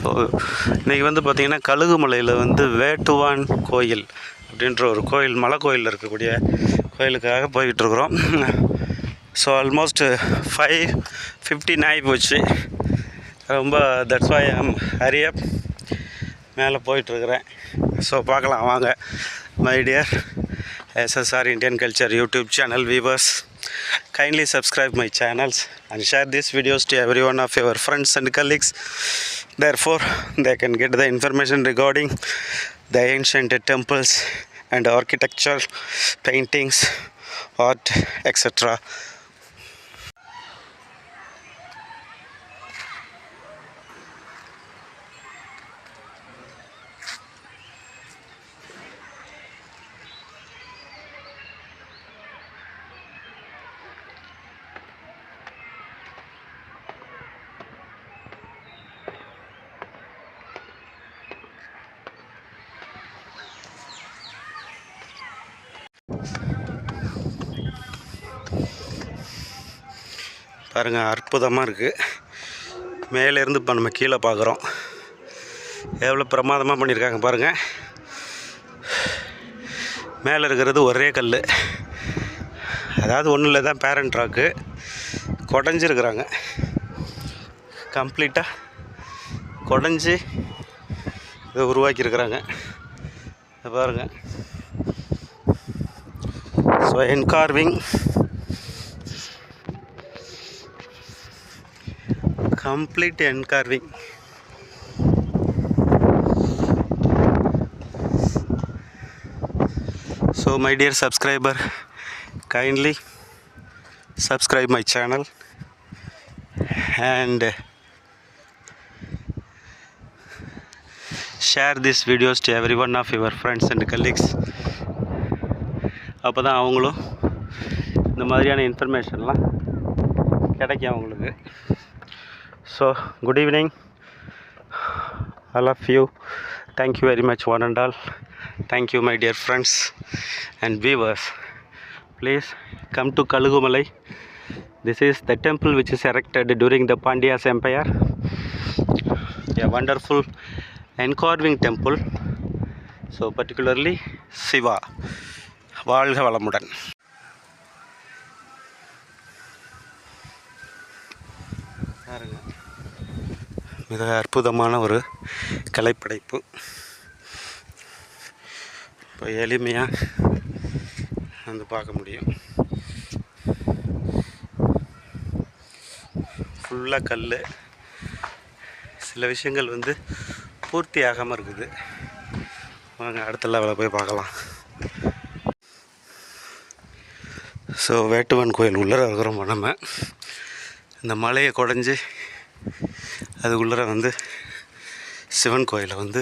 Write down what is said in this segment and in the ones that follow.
So இன்றைக்கி வந்து பார்த்திங்கன்னா கழுகுமலையில் வந்து வேட்டுவான் கோயில் அப்படின்ற ஒரு கோயில், மலை கோயிலில் இருக்கக்கூடிய கோயிலுக்காக போய்கிட்டுருக்குறோம். ஸோ ஆல்மோஸ்ட் 5:59 ஆகி போச்சு. ரொம்ப தட்ஸ் வை ஐம் ஹரி அப். மேலே போயிட்டுருக்குறேன். ஸோ பார்க்கலாம் வாங்க. My dear SSR Indian Culture YouTube channel viewers, kindly subscribe my channels and share these videos to every one of your friends and colleagues. Therefore they can get the information regarding the ancient temples and architecture, paintings, art, etc. பாருங்கள், அற்புதமாக இருக்குது. மேலேருந்து இப்போ நம்ம கீழே பார்க்குறோம். எவ்வளோ பிரமாதமாக பண்ணியிருக்காங்க பாருங்கள். மேலே இருக்கிறது ஒரே கல், அதாவது ஒன்றில் தான் பேரண்ட் ராக்கு குடஞ்சிருக்கிறாங்க. கம்ப்ளீட்டாக குடஞ்சி இதை உருவாக்கியிருக்கிறாங்க. இதை பாருங்கள். So engraving, complete carving. So my dear subscriber, kindly subscribe my channel and share these videos to every one of your friends and colleagues. அப்போ தான் அவங்களும் இந்த மாதிரியான இன்ஃபர்மேஷன்லாம் கிடைக்கும் அவங்களுக்கு. So good evening all of you. Thank you very much one and all. Thank you my dear friends and viewers. Please come to Kalugumalai. This is the temple which is erected during the Pandya's empire. A wonderful encarving temple. So particularly Shiva. வாழ்க வளமுடன். மிக அற்புதமான ஒரு கலைப்படைப்பு. இப்போ எளிமையாக வந்து பார்க்க முடியும். ஃபுல்லாக கல். சில விஷயங்கள் வந்து பூர்த்தி ஆகாமல் இருக்குது. வாங்க அடுத்த லெவலில் போய் பார்க்கலாம். ஸோ வேட்டுவன் கோயில் உள்ளே இருக்கிறோம் நம்ம. இந்த மலையை குடஞ்சி அதுக்குள்ளே வந்து சிவன் கோயிலை வந்து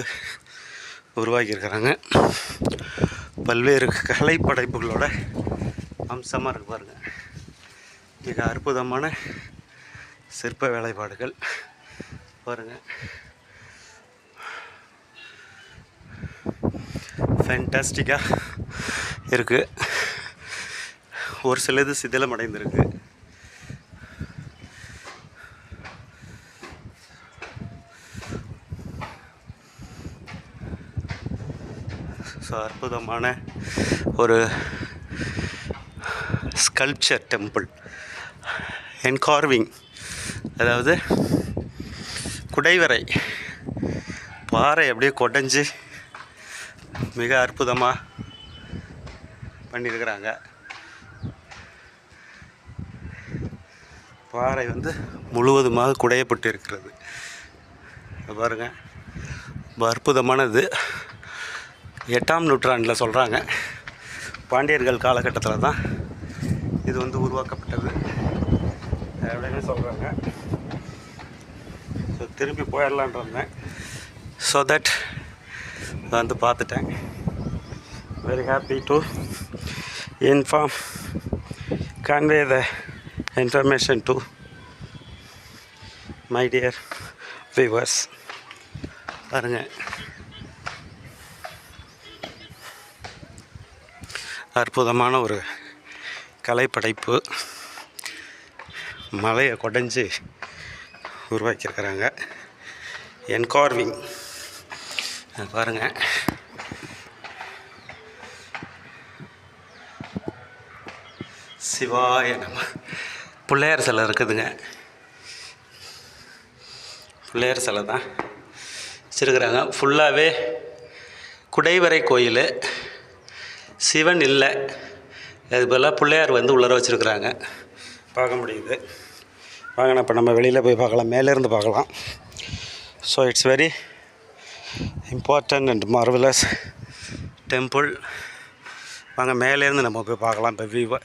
உருவாக்கியிருக்கிறாங்க. பல்வேறு கலைப்படைப்புகளோட அம்சமாக இருக்கு பாருங்கள். மிக அற்புதமான சிற்ப வேலைப்பாடுகள் பாருங்கள். ஃபேண்டாஸ்டிக்காக இருக்குது. ஒரு சிலது சிதிலம் அடைந்திருக்கு. ஸோ அற்புதமான ஒரு ஸ்கல்ப்சர் டெம்பிள். என்கார்விங், அதாவது குடைவரை பாறை அப்படியே கொடைஞ்சி மிக அற்புதமாக பண்ணியிருக்கிறாங்க. பாறை வந்து முழுவதுமாக குடையப்பட்டு இருக்கிறது பாருங்கள். ரொம்ப அற்புதமானது. 8ஆம் நூற்றாண்டில் சொல்கிறாங்க, பாண்டியர்கள் காலகட்டத்தில் தான் இது வந்து உருவாக்கப்பட்டது அப்படின்னு சொல்கிறாங்க. ஸோ திரும்பி போயிடலான் இருந்தேன். ஸோ தட் வந்து பார்த்துட்டேன். Very happy to inform, convey the information to my dear viewers. பாருங்கள், அற்புதமான ஒரு கலைப்படைப்பு. மலையை குடஞ்சி உருவாக்கியிருக்கிறாங்க. என்கார்விங் பாருங்கள். சிவாய நம. பிள்ளையார் சிலை இருக்குதுங்க. பிள்ளையார் சிலை தான் வச்சுருக்குறாங்க. ஃபுல்லாகவே குடைவரை கோயில். சிவன் இல்லை, அது போல் பிள்ளையார் வந்து உள்ளர வச்சுருக்குறாங்க, பார்க்க முடியுது. வாங்கினா இப்போ நம்ம வெளியில் போய் பார்க்கலாம், மேலேருந்து பார்க்கலாம். So it's very important and marvellous temple. வாங்க மேலேருந்து நம்ம போய் பார்க்கலாம் இப்போ வியூவை.